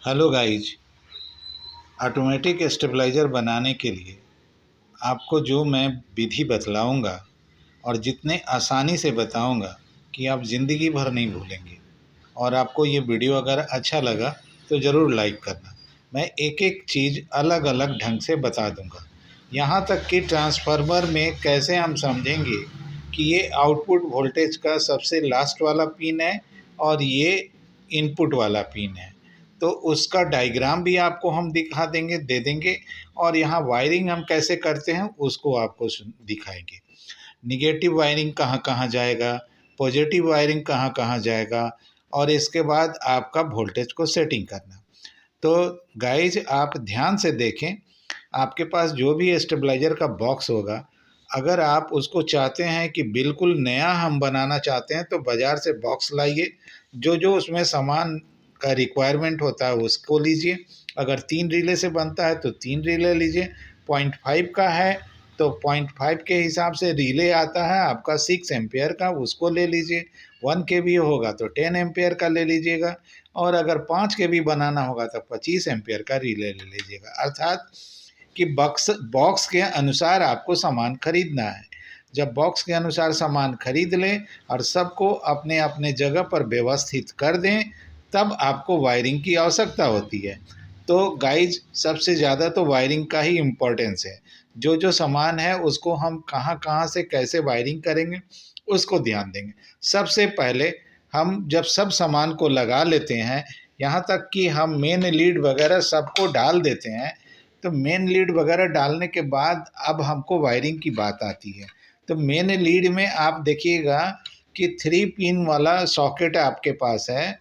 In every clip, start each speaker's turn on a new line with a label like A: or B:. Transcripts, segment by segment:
A: Hello guys. Automatic stabiliser बनाने के लिए आपको जो मैं विधि बतलाऊंगा और जितने आसानी से बताऊंगा कि आप ज़िंदगी भर नहीं भूलेंगे। और आपको ये वीडियो अगर अच्छा लगा तो ज़रूर लाइक करना। मैं एक एक चीज़ अलग अलग ढंग से बता दूंगा, यहाँ तक कि ट्रांसफार्मर में कैसे हम समझेंगे कि ये आउटपुट वोल्टेज का सबसे लास्ट वाला पिन है और ये इनपुट वाला पिन है। तो उसका डायग्राम भी आपको हम दिखा देंगे, दे देंगे। और यहाँ वायरिंग हम कैसे करते हैं उसको आपको दिखाएंगे। निगेटिव वायरिंग कहाँ कहाँ जाएगा, पॉजिटिव वायरिंग कहाँ कहाँ जाएगा, और इसके बाद आपका वोल्टेज को सेटिंग करना। तो गाइज आप ध्यान से देखें, आपके पास जो भी स्टेबलाइज़र का बॉक्स होगा, अगर आप उसको चाहते हैं कि बिल्कुल नया हम बनाना चाहते हैं तो बाज़ार से बॉक्स लाइए। जो जो उसमें सामान का रिक्वायरमेंट होता है उसको लीजिए। अगर 3 रिले से बनता है तो 3 रिले लीजिए। 0.5 का है तो 0.5 के हिसाब से रिले आता है आपका 6 एम्पियर का, उसको ले लीजिए। 1 के भी होगा तो 10 एम्पियर का ले लीजिएगा। और अगर 5 के भी बनाना होगा तो 25 एम्पियर का रिले ले लीजिएगा। अर्थात कि बॉक्स के अनुसार आपको सामान खरीदना है। जब बॉक्स के अनुसार सामान खरीद लें और सबको अपने अपने जगह पर व्यवस्थित कर दें, तब आपको वायरिंग की आवश्यकता होती है। तो गाइज सबसे ज़्यादा तो वायरिंग का ही इम्पोर्टेंस है। जो जो सामान है उसको हम कहाँ कहाँ से कैसे वायरिंग करेंगे उसको ध्यान देंगे। सबसे पहले हम जब सब सामान को लगा लेते हैं, यहाँ तक कि हम मेन लीड वगैरह सबको डाल देते हैं, तो मेन लीड वगैरह डालने के बाद अब हमको वायरिंग की बात आती है। तो मेन लीड में आप देखिएगा कि 3 पिन वाला सॉकेट आपके पास है,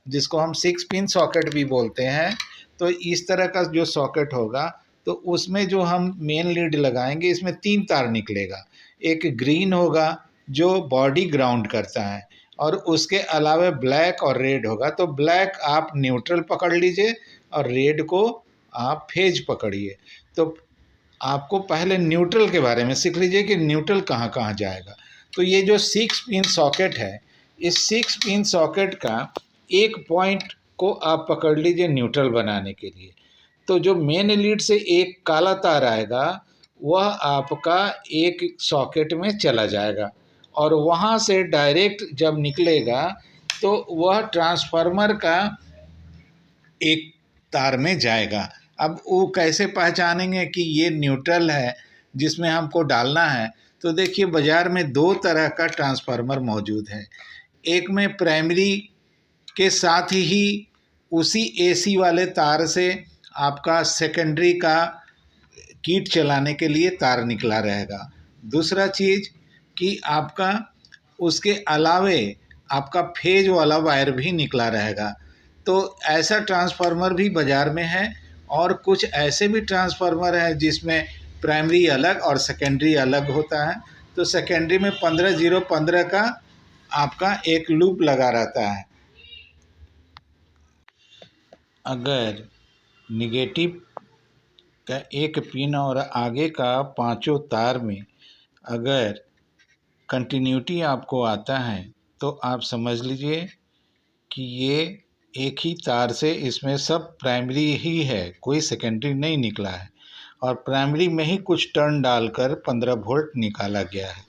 A: जिसको हम 6 पिन सॉकेट भी बोलते हैं। तो इस तरह का जो सॉकेट होगा तो उसमें जो हम मेन लीड लगाएंगे इसमें 3 तार निकलेगा। एक ग्रीन होगा जो बॉडी ग्राउंड करता है, और उसके अलावा ब्लैक और रेड होगा। तो ब्लैक आप न्यूट्रल पकड़ लीजिए और रेड को आप फेज पकड़िए। तो आपको पहले न्यूट्रल के बारे में सीख लीजिए कि न्यूट्रल कहाँ कहाँ जाएगा। तो ये जो 6 पिन सॉकेट है, इस 6 पिन सॉकेट का एक पॉइंट को आप पकड़ लीजिए न्यूट्रल बनाने के लिए। तो जो मेन लीड से एक काला तार आएगा वह आपका एक सॉकेट में चला जाएगा, और वहाँ से डायरेक्ट जब निकलेगा तो वह ट्रांसफार्मर का एक तार में जाएगा। अब वो कैसे पहचानेंगे कि ये न्यूट्रल है जिसमें हमको डालना है? तो देखिए, बाज़ार में 2 तरह का ट्रांसफार्मर मौजूद है। एक में प्राइमरी के साथ ही उसी एसी वाले तार से आपका सेकेंडरी का किट चलाने के लिए तार निकला रहेगा। दूसरा चीज़ कि आपका उसके अलावे आपका फेज वाला वायर भी निकला रहेगा। तो ऐसा ट्रांसफार्मर भी बाज़ार में है। और कुछ ऐसे भी ट्रांसफार्मर हैं जिसमें प्राइमरी अलग और सेकेंडरी अलग होता है। तो सेकेंडरी में 15-0-15 का आपका एक लूप लगा रहता है। अगर निगेटिव का एक पिन और आगे का पांचों तार में अगर कंटिन्यूटी आपको आता है तो आप समझ लीजिए कि ये एक ही तार से इसमें सब प्राइमरी ही है, कोई सेकेंडरी नहीं निकला है। और प्राइमरी में ही कुछ टर्न डालकर 15 वोल्ट निकाला गया है।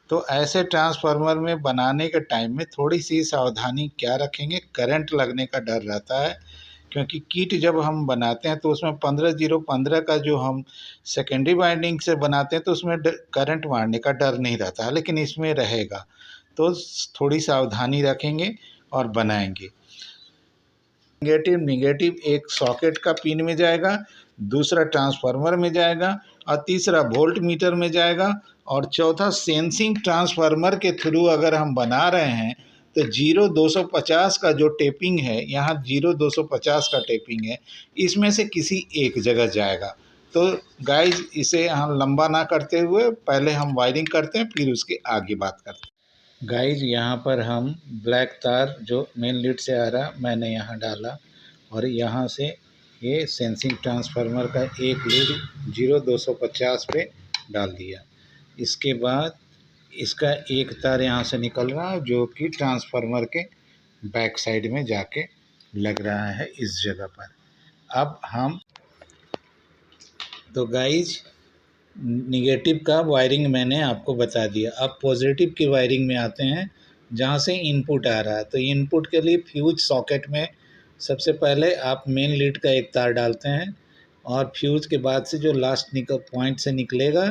A: तो ऐसे ट्रांसफार्मर में बनाने के टाइम में थोड़ी सी सावधानी क्या रखेंगे, करंट लगने का डर रहता है। क्योंकि किट जब हम बनाते हैं तो उसमें 15-0-15 का जो हम सेकेंडरी वाइंडिंग से बनाते हैं तो उसमें करंट मारने का डर नहीं रहता है, लेकिन इसमें रहेगा। तो थोड़ी सावधानी रखेंगे और बनाएंगे। निगेटिव निगेटिव एक सॉकेट का पिन में जाएगा, दूसरा ट्रांसफार्मर में जाएगा, और तीसरा वोल्ट मीटर में जाएगा, और चौथा सेंसिंग ट्रांसफार्मर के थ्रू अगर हम बना रहे हैं तो 0-250 का जो टेपिंग है, यहाँ 0-250 का टेपिंग है, इसमें से किसी एक जगह जाएगा। तो गाइज इसे हम लंबा ना करते हुए पहले हम वायरिंग करते हैं, फिर उसके आगे बात करते हैं। गाइज यहाँ पर हम ब्लैक तार जो मेन लीड से आ रहा मैंने यहाँ डाला, और यहाँ से ये सेंसिंग ट्रांसफार्मर का एक लीड 0-250 पे डाल दिया। इसके बाद इसका एक तार यहाँ से निकल रहा है जो कि ट्रांसफार्मर के बैक साइड में जाके लग रहा है इस जगह पर। अब हम तो गाइज निगेटिव का वायरिंग मैंने आपको बता दिया। अब पॉजिटिव की वायरिंग में आते हैं, जहाँ से इनपुट आ रहा है। तो इनपुट के लिए फ्यूज सॉकेट में सबसे पहले आप मेन लीड का एक तार डालते हैं, और फ्यूज के बाद से जो लास्ट पॉइंट से निकलेगा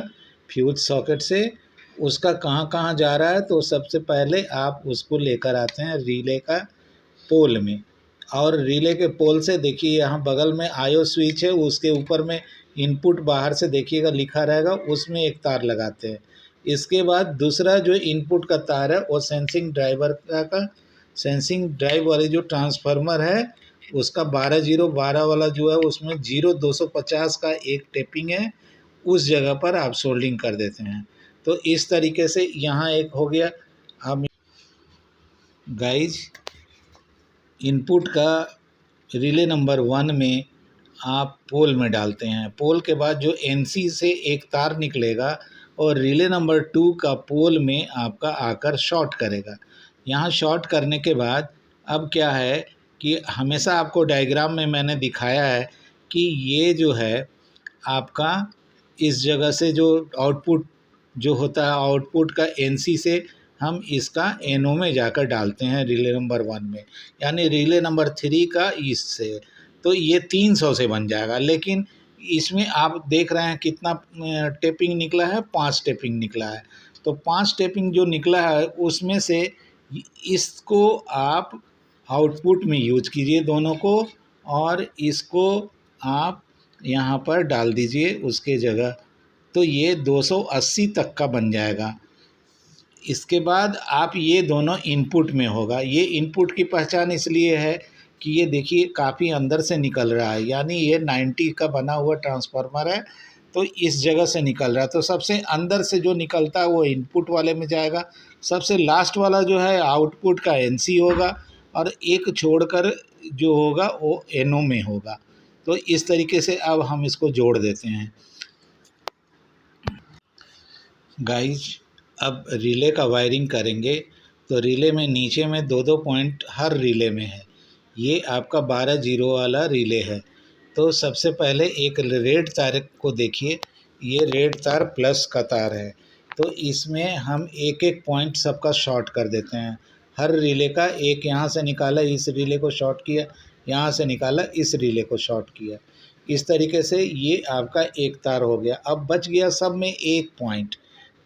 A: फ्यूज सॉकेट से, उसका कहाँ कहाँ जा रहा है, तो सबसे पहले आप उसको लेकर आते हैं रिले का पोल में। और रिले के पोल से देखिए यहाँ बगल में आयो स्विच है, उसके ऊपर में इनपुट बाहर से देखिएगा लिखा रहेगा, उसमें एक तार लगाते हैं। इसके बाद दूसरा जो इनपुट का तार है वो सेंसिंग ड्राइवर का सेंसिंग ड्राइव वाले जो ट्रांसफार्मर है उसका 12-0-12 वाला जो है उसमें 0-250 का एक टेपिंग है, उस जगह पर आप सोल्डिंग कर देते हैं। तो इस तरीके से यहाँ एक हो गया। हम गाइज इनपुट का रिले नंबर 1 में आप पोल में डालते हैं। पोल के बाद जो एनसी से एक तार निकलेगा और रिले नंबर 2 का पोल में आपका आकर शॉर्ट करेगा। यहाँ शॉर्ट करने के बाद अब क्या है कि हमेशा आपको डायग्राम में मैंने दिखाया है कि ये जो है आपका इस जगह से जो आउटपुट जो होता है, आउटपुट का एनसी से हम इसका एनओ में जाकर डालते हैं रिले नंबर 1 में, यानी रिले नंबर 3 का ईस्ट से। तो ये 300 से बन जाएगा। लेकिन इसमें आप देख रहे हैं कितना टेपिंग निकला है, 5 टेपिंग निकला है। तो 5 टेपिंग जो निकला है उसमें से इसको आप आउटपुट में यूज कीजिए दोनों को, और इसको आप यहाँ पर डाल दीजिए उसके जगह। तो ये 280 तक का बन जाएगा। इसके बाद आप ये दोनों इनपुट में होगा। ये इनपुट की पहचान इसलिए है कि ये देखिए काफ़ी अंदर से निकल रहा है, यानी ये 90 का बना हुआ ट्रांसफार्मर है, तो इस जगह से निकल रहा है। तो सबसे अंदर से जो निकलता है वो इनपुट वाले में जाएगा, सबसे लास्ट वाला जो है आउटपुट का एनसी होगा, और एक छोड़कर जो होगा वो एनओ में होगा। तो इस तरीके से अब हम इसको जोड़ देते हैं। गाइज अब रिले का वायरिंग करेंगे। तो रिले में नीचे में 2-2 पॉइंट हर रिले में है। ये आपका 12-0 वाला रिले है। तो सबसे पहले एक रेड तार को देखिए, ये रेड तार प्लस का तार है। तो इसमें हम एक एक पॉइंट सबका शॉर्ट कर देते हैं। हर रिले का एक यहाँ से निकाला, इस रिले को शॉर्ट किया, यहाँ से निकाला, इस रिले को शॉर्ट किया। इस तरीके से ये आपका एक तार हो गया। अब बच गया सब में एक पॉइंट।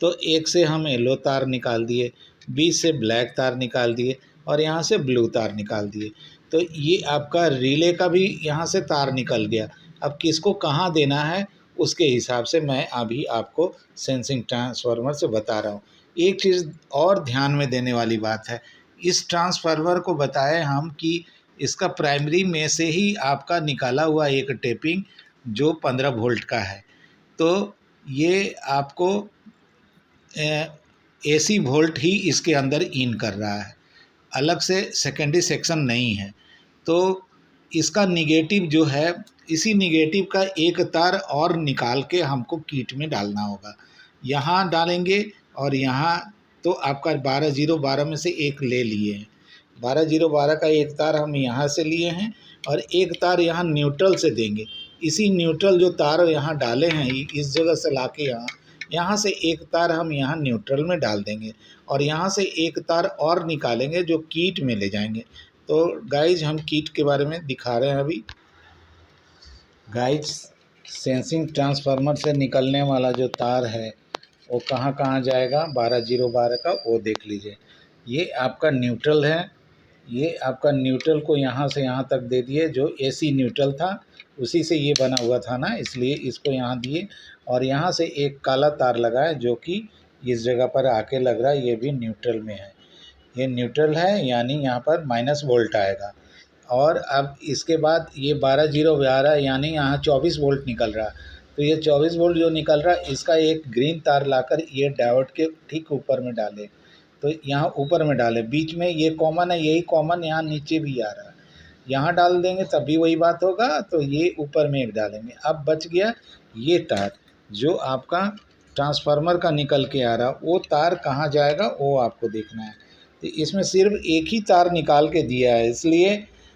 A: तो एक से हम येलो तार निकाल दिए, बीच से ब्लैक तार निकाल दिए, और यहाँ से ब्लू तार निकाल दिए। तो ये आपका रिले का भी यहाँ से तार निकल गया। अब किसको कहाँ देना है उसके हिसाब से मैं अभी आपको सेंसिंग ट्रांसफार्मर से बता रहा हूँ। एक चीज़ और ध्यान में देने वाली बात है, इस ट्रांसफार्मर को बताए हम कि इसका प्राइमरी में से ही आपका निकाला हुआ एक टेपिंग जो 15 वोल्ट का है। तो ये आपको एसी वोल्ट ही इसके अंदर इन कर रहा है, अलग से सेकेंडरी सेक्शन नहीं है। तो इसका निगेटिव जो है, इसी निगेटिव का एक तार और निकाल के हमको किट में डालना होगा। यहाँ डालेंगे और यहाँ, तो आपका 12-0-12 में से एक ले लिए हैं। 12-0-12 का एक तार हम यहाँ से लिए हैं, और एक तार यहाँ न्यूट्रल से देंगे। इसी न्यूट्रल जो तार यहाँ डाले हैं इस जगह से लाके यहाँ से एक तार हम यहाँ न्यूट्रल में डाल देंगे, और यहाँ से एक तार और निकालेंगे जो किट में ले जाएंगे। तो गाइज हम किट के बारे में दिखा रहे हैं अभी। गाइज सेंसिंग ट्रांसफार्मर से निकलने वाला जो तार है वो कहाँ कहाँ जाएगा 12-0-12 का, वो देख लीजिए। ये आपका न्यूट्रल है, ये आपका न्यूट्रल को यहाँ से यहाँ तक दे दिए। जो एसी न्यूट्रल था उसी से ये बना हुआ था ना, इसलिए इसको यहाँ दिए। और यहाँ से एक काला तार लगा है जो कि इस जगह पर आके लग रहा है, ये भी न्यूट्रल में है। ये न्यूट्रल है, यानी यहाँ पर माइनस वोल्ट आएगा। और अब इसके बाद ये 12-0-12 यानी यहाँ 24 वोल्ट निकल रहा है। तो ये 24 वोल्ट जो निकल रहा है इसका एक ग्रीन तार लाकर ये डायोड के ठीक ऊपर में डालें। तो यहाँ ऊपर में डालें, बीच में ये कॉमन है, यही कॉमन यहाँ नीचे भी आ रहा है, यहाँ डाल देंगे तब भी वही बात होगा। तो ये ऊपर में एक डालेंगे। अब बच गया ये तार जो आपका ट्रांसफार्मर का निकल के आ रहा, वो तार कहाँ जाएगा वो आपको देखना है। तो इसमें सिर्फ एक ही तार निकाल के दिया है, इसलिए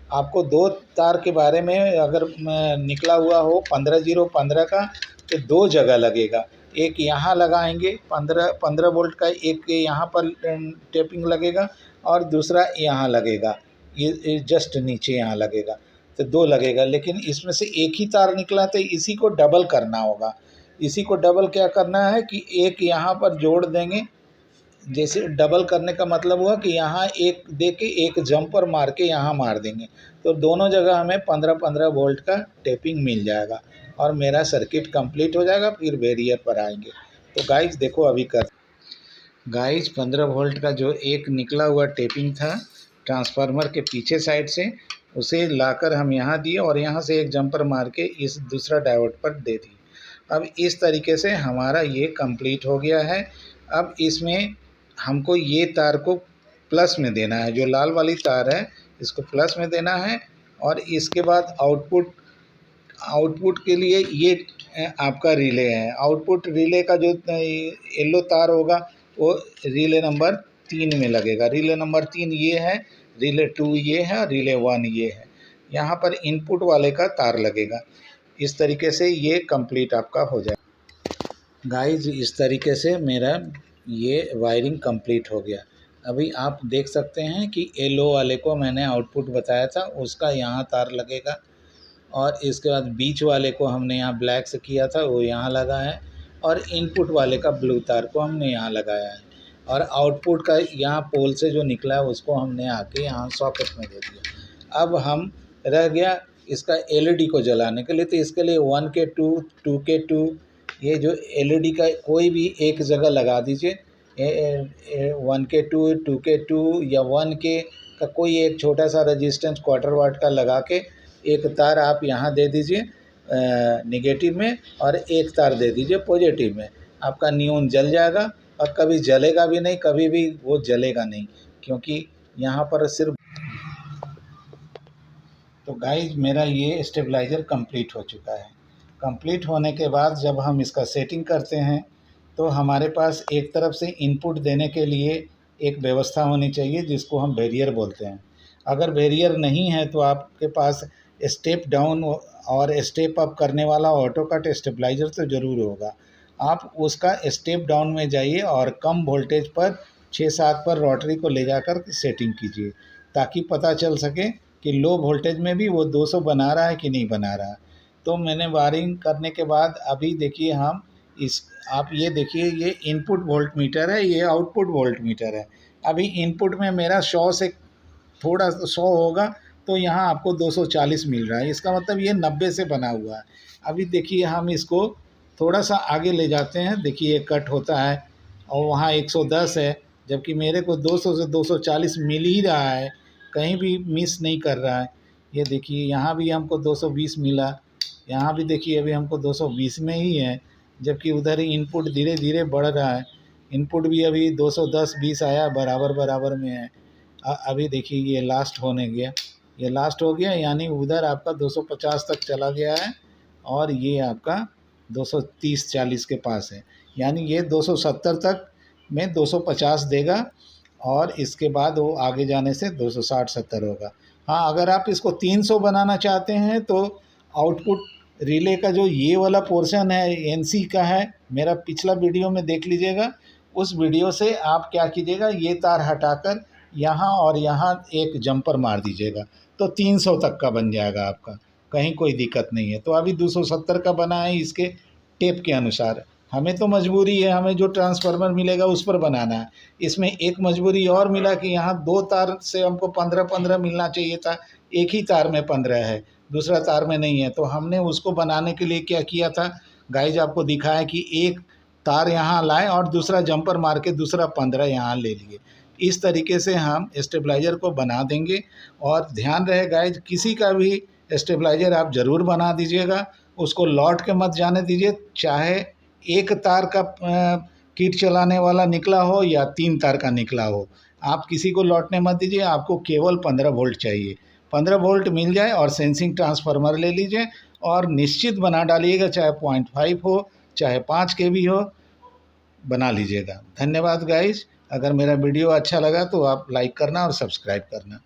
A: आपको 2 तार के बारे में अगर निकला हुआ हो 15015 का, तो 2 जगह लगेगा। एक यहाँ लगाएंगे 15 वोल्ट का, एक यहाँ पर टेपिंग लगेगा और दूसरा यहाँ लगेगा, ये जस्ट नीचे यहाँ लगेगा, तो 2 लगेगा। लेकिन इसमें से एक ही तार निकला, तो इसी को डबल करना होगा। इसी को डबल क्या करना है कि एक यहाँ पर जोड़ देंगे। जैसे डबल करने का मतलब हुआ कि यहाँ एक दे के एक जंपर मार के यहाँ मार देंगे, तो दोनों जगह हमें 15-15 वोल्ट का टेपिंग मिल जाएगा और मेरा सर्किट कंप्लीट हो जाएगा। फिर बैरियर पर आएंगे। तो गाइस देखो अभी कर गाइस 15 वोल्ट का जो एक निकला हुआ टेपिंग था ट्रांसफार्मर के पीछे साइड से, उसे लाकर हम यहाँ दिए और यहाँ से एक जंपर मार के इस दूसरा डायोड पर दे दी। अब इस तरीके से हमारा ये कंप्लीट हो गया है। अब इसमें हमको ये तार को प्लस में देना है, जो लाल वाली तार है इसको प्लस में देना है। और इसके बाद आउटपुट के लिए ये आपका रिले है। आउटपुट रिले का जो येलो तार होगा वो रिले नंबर 3 में लगेगा। रिले नंबर 3 ये है, रिले 2 ये है और रिले 1 ये है। यहाँ पर इनपुट वाले का तार लगेगा। इस तरीके से ये कंप्लीट आपका हो जाए। गाइज इस तरीके से मेरा ये वायरिंग कंप्लीट हो गया। अभी आप देख सकते हैं कि येलो वाले को मैंने आउटपुट बताया था, उसका यहाँ तार लगेगा और इसके बाद बीच वाले को हमने यहाँ ब्लैक से किया था, वो यहाँ लगा है और इनपुट वाले का ब्लू तार को हमने यहाँ लगाया है और आउटपुट का यहाँ पोल से जो निकला है उसको हमने आके यहाँ सॉकेट में दे दिया। अब हम रह गया इसका एलईडी को जलाने के लिए। तो इसके लिए 1K 2K 2 ये जो एलईडी का कोई भी एक जगह लगा दीजिए। 1K 2K 2 या 1K का कोई एक छोटा सा रेजिस्टेंस 1/4 वाट का लगा के एक तार आप यहाँ दे दीजिए नेगेटिव में और एक तार दे दीजिए पॉजिटिव में। आपका नियॉन जल जाएगा और कभी जलेगा भी नहीं, कभी भी वो जलेगा नहीं, क्योंकि यहाँ पर सिर्फ। तो गाइज मेरा ये स्टेबलाइज़र कंप्लीट हो चुका है। कंप्लीट होने के बाद जब हम इसका सेटिंग करते हैं तो हमारे पास एक तरफ से इनपुट देने के लिए एक व्यवस्था होनी चाहिए जिसको हम बैरियर बोलते हैं। अगर बैरियर नहीं है तो आपके पास स्टेप डाउन और स्टेप अप करने वाला ऑटो कट स्टेबलाइज़र तो ज़रूर होगा। आप उसका स्टेप डाउन में जाइए और कम वोल्टेज पर 6-7 पर रोटरी को ले जाकर सेटिंग कीजिए, ताकि पता चल सके कि लो वोल्टेज में भी वो 200 बना रहा है कि नहीं बना रहा है। तो मैंने वायरिंग करने के बाद अभी देखिए हम आप ये देखिए ये इनपुट वोल्ट मीटर है, ये आउटपुट वोल्ट मीटर है। अभी इनपुट में मेरा 100 से थोड़ा 100 होगा तो यहाँ आपको 240 मिल रहा है, इसका मतलब ये 90 से बना हुआ है। अभी देखिए हम इसको थोड़ा सा आगे ले जाते हैं, देखिए कट होता है और वहाँ 110 है, जबकि मेरे को 200 से 240 मिल ही रहा है, कहीं भी मिस नहीं कर रहा है। ये देखिए यहाँ भी हमको 220 मिला, यहाँ भी देखिए अभी हमको 220 में ही है, जबकि उधर ही इनपुट धीरे धीरे बढ़ रहा है। इनपुट भी अभी 210-20 आया, बराबर बराबर में है। अभी देखिए ये लास्ट होने गया, ये लास्ट हो गया, यानी उधर आपका 250 तक चला गया है और ये आपका 230-40 के पास है, यानी ये 270 तक में 250 देगा और इसके बाद वो आगे जाने से 260-70 होगा। हाँ, अगर आप इसको 300 बनाना चाहते हैं तो आउटपुट रिले का जो ये वाला पोर्शन है एनसी का है, मेरा पिछला वीडियो में देख लीजिएगा। उस वीडियो से आप क्या कीजिएगा, ये तार हटाकर यहाँ और यहाँ एक जंपर मार दीजिएगा तो 300 तक का बन जाएगा आपका, कहीं कोई दिक्कत नहीं है। तो अभी 270 का बना है इसके टेप के अनुसार। हमें तो मजबूरी है, हमें जो ट्रांसफार्मर मिलेगा उस पर बनाना है। इसमें एक मजबूरी और मिला कि यहाँ 2 तार से हमको 15-15 मिलना चाहिए था, एक ही तार में 15 है, दूसरा तार में नहीं है। तो हमने उसको बनाने के लिए क्या किया था, गाइज आपको दिखाया कि एक तार यहाँ लाए और दूसरा जंपर मार के दूसरा 15 यहाँ ले लिए। इस तरीके से हम स्टेबलाइज़र को बना देंगे। और ध्यान रहे गाइज, किसी का भी स्टेबलाइज़र आप ज़रूर बना दीजिएगा, उसको लौट के मत जाने दीजिए, चाहे एक तार का किट चलाने वाला निकला हो या 3 तार का निकला हो, आप किसी को लौटने मत दीजिए। आपको केवल 15 वोल्ट चाहिए, 15 वोल्ट मिल जाए और सेंसिंग ट्रांसफार्मर ले लीजिए और निश्चित बना डालिएगा, चाहे 0.5 हो चाहे 5 kV हो, बना लीजिएगा। धन्यवाद गाइज। अगर मेरा वीडियो अच्छा लगा तो आप लाइक करना और सब्सक्राइब करना।